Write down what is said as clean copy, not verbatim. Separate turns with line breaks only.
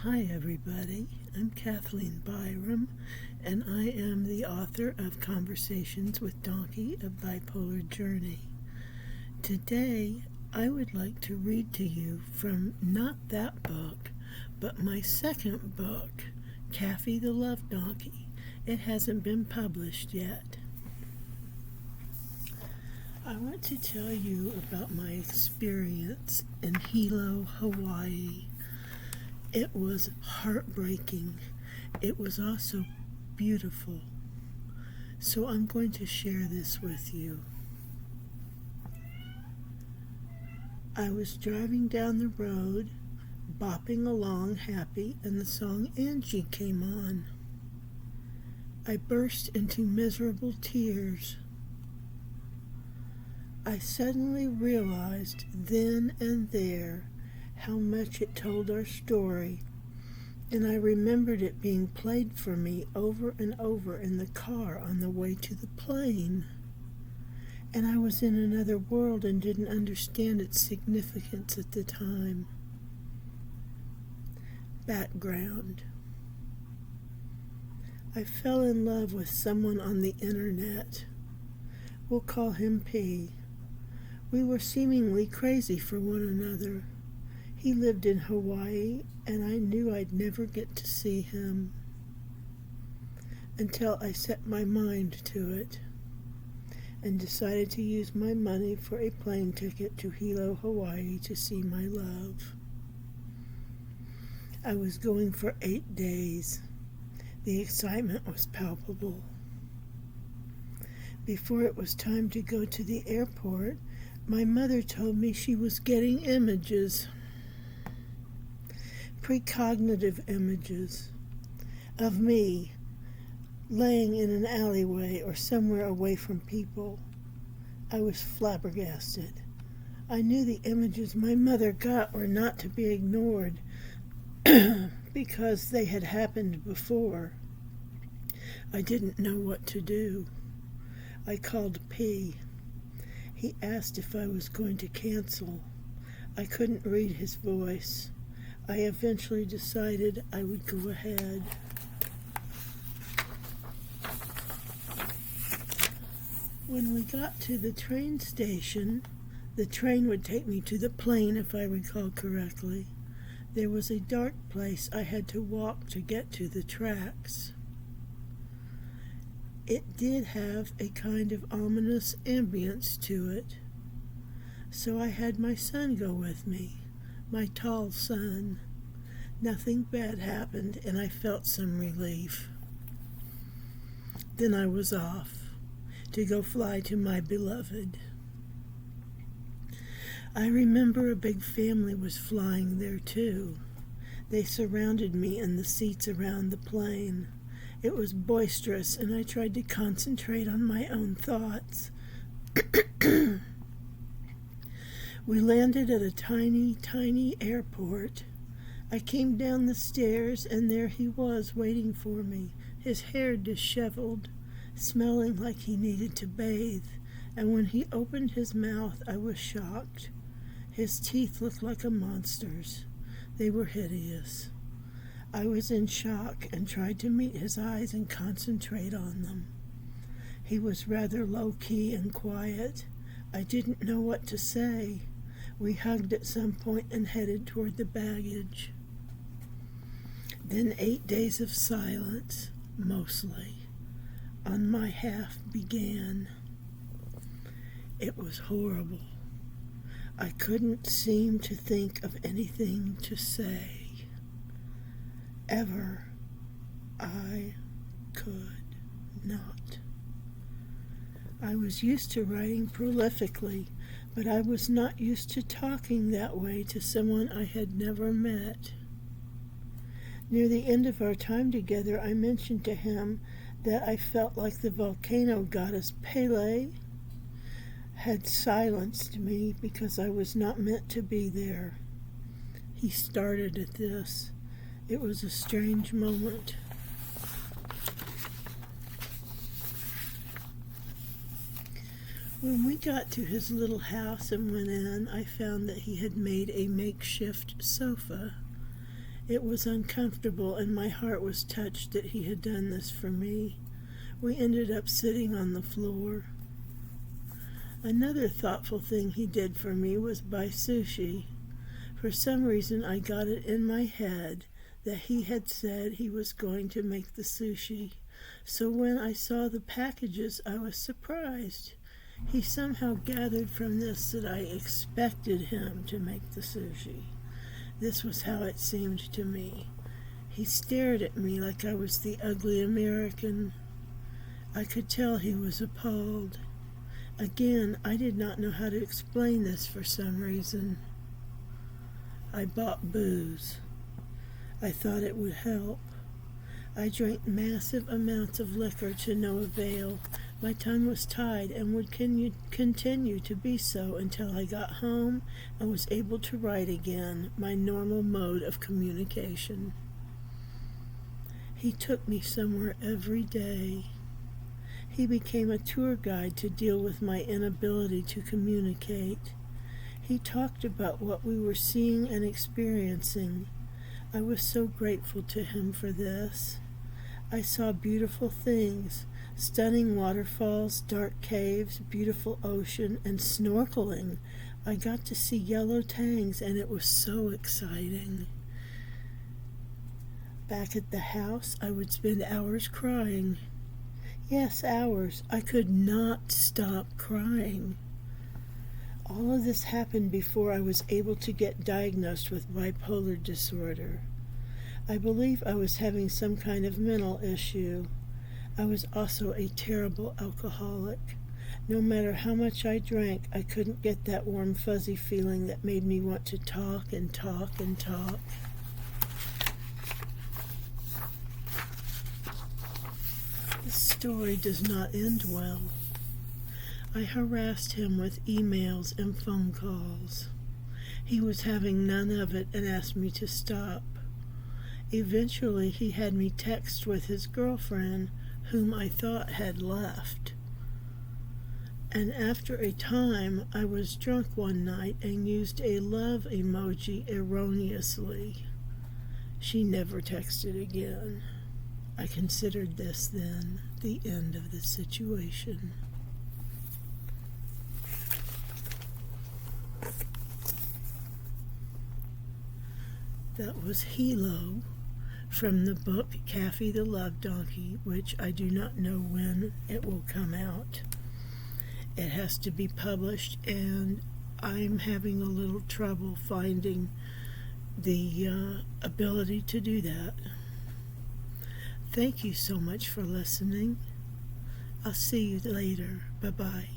Hi everybody, I'm Kathleen Byram, and I am the author of Conversations with Donkey, A Bipolar Journey. Today, I would like to read to you from not that book, but my second book, Kaffy the Dawnkey. It hasn't been published yet. I want to tell you about my experience in Hilo, Hawaii. It was heartbreaking. It was also beautiful. So I'm going to share this with you. I was driving down the road, bopping along happy, and the song Angie came on. I burst into miserable tears. I suddenly realized then and there how much it told our story, and I remembered it being played for me over and over in the car on the way to the plane. And I was in another world and didn't understand its significance at the time. Background. I fell in love with someone on the internet. We'll call him P. We were seemingly crazy for one another. He lived in Hawaii, and I knew I'd never get to see him until I set my mind to it and decided to use my money for a plane ticket to Hilo, Hawaii to see my love. I was going for 8 days. The excitement was palpable. Before it was time to go to the airport, my mother told me she was getting images. Precognitive images of me laying in an alleyway or somewhere away from people. I was flabbergasted. I knew the images my mother got were not to be ignored because they had happened before. I didn't know what to do. I called P. He asked if I was going to cancel. I couldn't read his voice. I eventually decided I would go ahead. When we got to the train station, the train would take me to the plane if I recall correctly. There was a dark place I had to walk to get to the tracks. It did have a kind of ominous ambience to it, so I had my son go with me. My tall son. Nothing bad happened, and I felt some relief. Then I was off to go fly to my beloved. I remember a big family was flying there too. They surrounded me in the seats around the plane. It was boisterous, and I tried to concentrate on my own thoughts. We landed at a tiny, tiny airport. I came down the stairs, and there he was waiting for me, his hair disheveled, smelling like he needed to bathe, and when he opened his mouth, I was shocked. His teeth looked like a monster's. They were hideous. I was in shock and tried to meet his eyes and concentrate on them. He was rather low-key and quiet. I didn't know what to say. We hugged at some point and headed toward the baggage. Then 8 days of silence, mostly, on my half began. It was horrible. I couldn't seem to think of anything to say. Ever. I could not. I was used to writing prolifically, but I was not used to talking that way to someone I had never met. Near the end of our time together, I mentioned to him that I felt like the volcano goddess Pele had silenced me because I was not meant to be there. He started at this. It was a strange moment. When we got to his little house and went in, I found that he had made a makeshift sofa. It was uncomfortable, and my heart was touched that he had done this for me. We ended up sitting on the floor. Another thoughtful thing he did for me was buy sushi. For some reason, I got it in my head that he had said he was going to make the sushi. So when I saw the packages, I was surprised. He somehow gathered from this that I expected him to make the sushi. This was how it seemed to me. He stared at me like I was the ugly American. I could tell he was appalled. Again, I did not know how to explain this for some reason. I bought booze. I thought it would help. I drank massive amounts of liquor to no avail. My tongue was tied and would continue to be so until I got home and was able to write again, my normal mode of communication. He took me somewhere every day. He became a tour guide to deal with my inability to communicate. He talked about what we were seeing and experiencing. I was so grateful to him for this. I saw beautiful things, stunning waterfalls, dark caves, beautiful ocean, and snorkeling. I got to see yellow tangs, and it was so exciting. Back at the house, I would spend hours crying. Yes, hours. I could not stop crying. All of this happened before I was able to get diagnosed with bipolar disorder. I believe I was having some kind of mental issue. I was also a terrible alcoholic. No matter how much I drank, I couldn't get that warm, fuzzy feeling that made me want to talk and talk and talk. The story does not end well. I harassed him with emails and phone calls. He was having none of it and asked me to stop. Eventually, he had me text with his girlfriend, whom I thought had left. And after a time, I was drunk one night and used a love emoji erroneously. She never texted again. I considered this then the end of the situation. That was Hilo from the book Kaffy the Dawnkey, which I do not know when it will come out. It has to be published, and I'm having a little trouble finding the ability to do that. Thank you so much for listening. I'll see you later. Bye-bye.